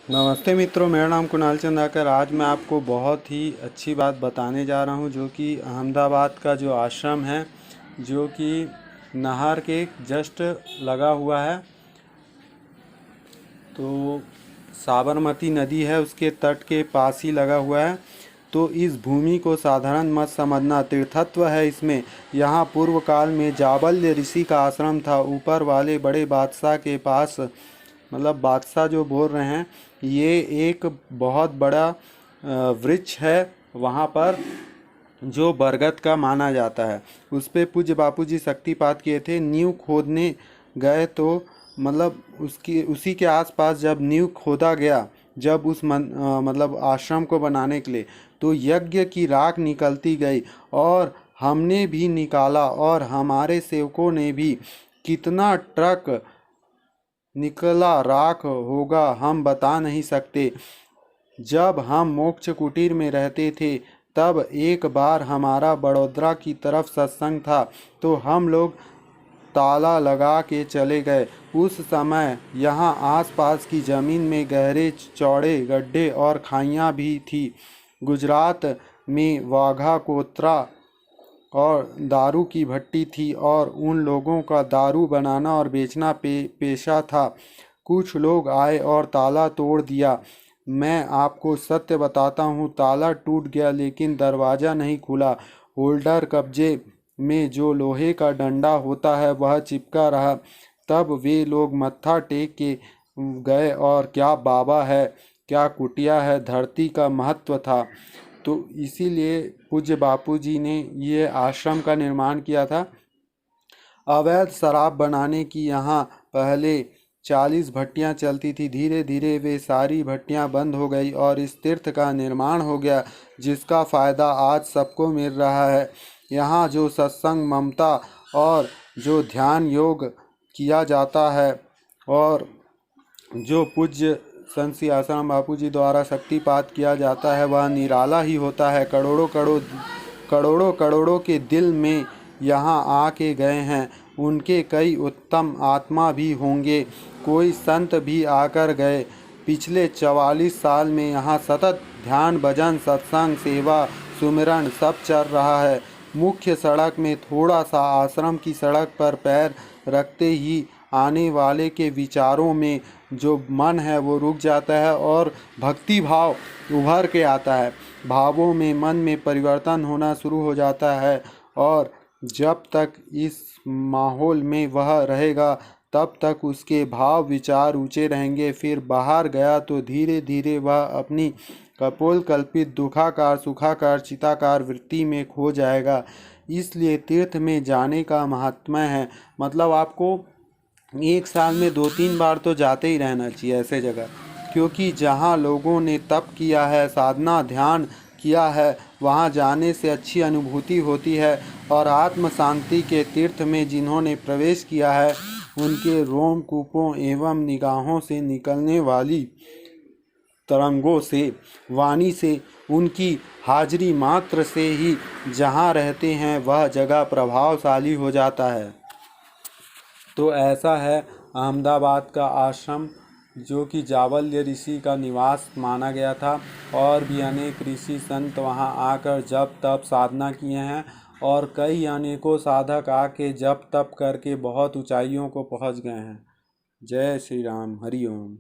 नमस्ते मित्रों, मेरा नाम कुणाल चंदाकर। आज मैं आपको बहुत ही अच्छी बात बताने जा रहा हूं, जो कि अहमदाबाद का जो आश्रम है, जो कि नहर के जस्ट लगा हुआ है। तो साबरमती नदी है, उसके तट के पास ही लगा हुआ है। तो इस भूमि को साधारण मत समझना, तीर्थत्व है इसमें। यहाँ पूर्व काल में जाबल्य ऋषि का आश्रम था। ऊपर वाले बड़े बादशाह के पास, मतलब बादशाह जो बोल रहे हैं, ये एक बहुत बड़ा वृक्ष है वहाँ पर, जो बरगद का माना जाता है। उस पे पूज्य बापूजी शक्तिपात किए थे। नींव खोदने गए तो मतलब उसी के आसपास जब नींव खोदा गया, जब मतलब आश्रम को बनाने के लिए, तो यज्ञ की राख निकलती गई और हमने भी निकाला और हमारे सेवकों ने भी। कितना ट्रक निकला राख होगा हम बता नहीं सकते। जब हम मोक्ष कुटीर में रहते थे, तब एक बार हमारा बड़ोदरा की तरफ सत्संग था, तो हम लोग ताला लगा के चले गए। उस समय यहाँ आसपास की ज़मीन में गहरे चौड़े गड्ढे और खाइयाँ भी थी। गुजरात में वाघा कोतरा और दारू की भट्टी थी, और उन लोगों का दारू बनाना और बेचना पेशा था। कुछ लोग आए और ताला तोड़ दिया। मैं आपको सत्य बताता हूँ, ताला टूट गया लेकिन दरवाज़ा नहीं खुला। होल्डर कब्जे में जो लोहे का डंडा होता है वह चिपका रहा। तब वे लोग मत्था टेक के गए, और क्या बाबा है, क्या कुटिया है, धरती का महत्व था। तो इसीलिए पूज्य बापूजी ने ये आश्रम का निर्माण किया था। अवैध शराब बनाने की यहाँ पहले 40 भट्टियाँ चलती थी। धीरे धीरे वे सारी भट्टियाँ बंद हो गई और इस तीर्थ का निर्माण हो गया, जिसका फ़ायदा आज सबको मिल रहा है। यहाँ जो सत्संग, ममता और जो ध्यान योग किया जाता है, और जो पूज्य संत श्री आसाराम बापू जी द्वारा शक्तिपात किया जाता है, वह निराला ही होता है। करोड़ों करोड़ों के दिल में यहाँ आके गए हैं। उनके कई उत्तम आत्मा भी होंगे, कोई संत भी आकर गए। पिछले 44 साल में यहाँ सतत ध्यान, भजन, सत्संग, सेवा, सुमिरन सब चल रहा है। मुख्य सड़क में थोड़ा सा आश्रम की सड़क पर पैर रखते ही आने वाले के विचारों में जो मन है वो रुक जाता है और भक्ति भाव उभर के आता है। भावों में, मन में परिवर्तन होना शुरू हो जाता है, और जब तक इस माहौल में वह रहेगा तब तक उसके भाव विचार ऊंचे रहेंगे। फिर बाहर गया तो धीरे धीरे वह अपनी कपोल कल्पित दुखाकार सुखाकार चिताकार वृत्ति में खो जाएगा। इसलिए तीर्थ में जाने का महात्म्य है। मतलब आपको एक साल में 2-3 बार तो जाते ही रहना चाहिए ऐसे जगह, क्योंकि जहाँ लोगों ने तप किया है, साधना ध्यान किया है, वहाँ जाने से अच्छी अनुभूति होती है। और आत्म शांति के तीर्थ में जिन्होंने प्रवेश किया है, उनके रोमकूपों एवं निगाहों से निकलने वाली तरंगों से, वाणी से, उनकी हाजिरी मात्र से ही जहाँ रहते हैं वह जगह प्रभावशाली हो जाता है। तो ऐसा है अहमदाबाद का आश्रम, जो कि जावल्य ऋषि का निवास माना गया था। और भी अनेक ऋषि संत वहाँ आकर जप तप साधना किए हैं, और कई अनेकों साधक आके जप तप करके बहुत ऊंचाइयों को पहुँच गए हैं। जय श्री राम, हरि ओम।